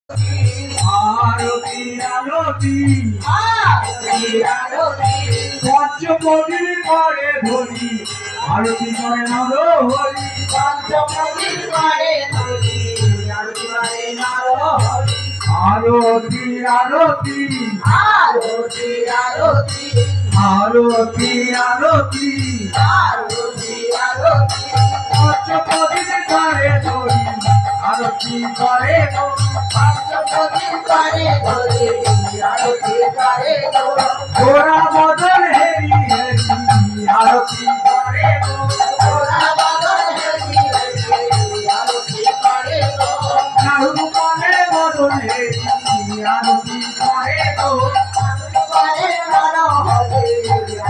আরতি আরতি পঞ্চপদীর করে ধরি আরতি করে নর হরি পঞ্চপদীর করে ধরি আরতি করে নর হরি আরতি আরতি আরতি আরতি আরতি আরতি আরতি আরতি পঞ্চপদীর করে ধরি আরতি করে পঞ্চপদীর করে ধরি আরতি করে গোরা বদল হেরি হেরি আরতি করে ওরা বদল হেরি হেরি আরতি করে নারুর মনে বদল হেরি আরতি করে করে নর হরি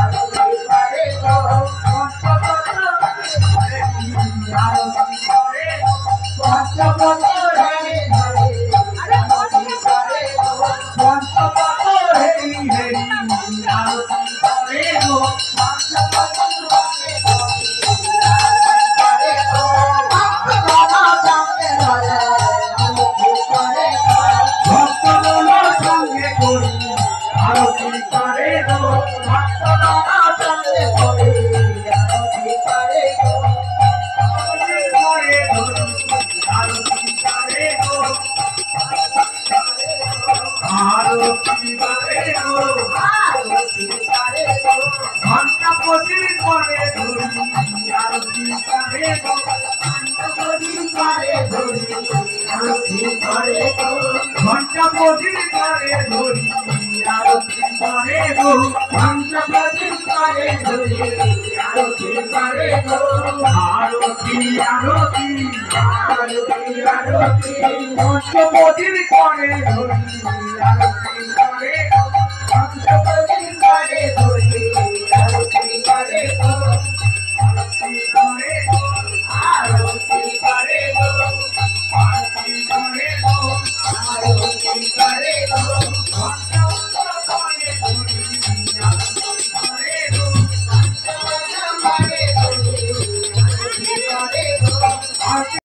আরতি করে পঞ্চপদীর হেরি ধরি আরতি করে ঘন্টা পদির করে ধরি আরতি করে গো ঘন্টা পদির করে ধরি আরতি করে গো আরতি আরতি আরতি আরতি ঘন্টা পদির করে ধরি আরতি করে গো ঘন্টা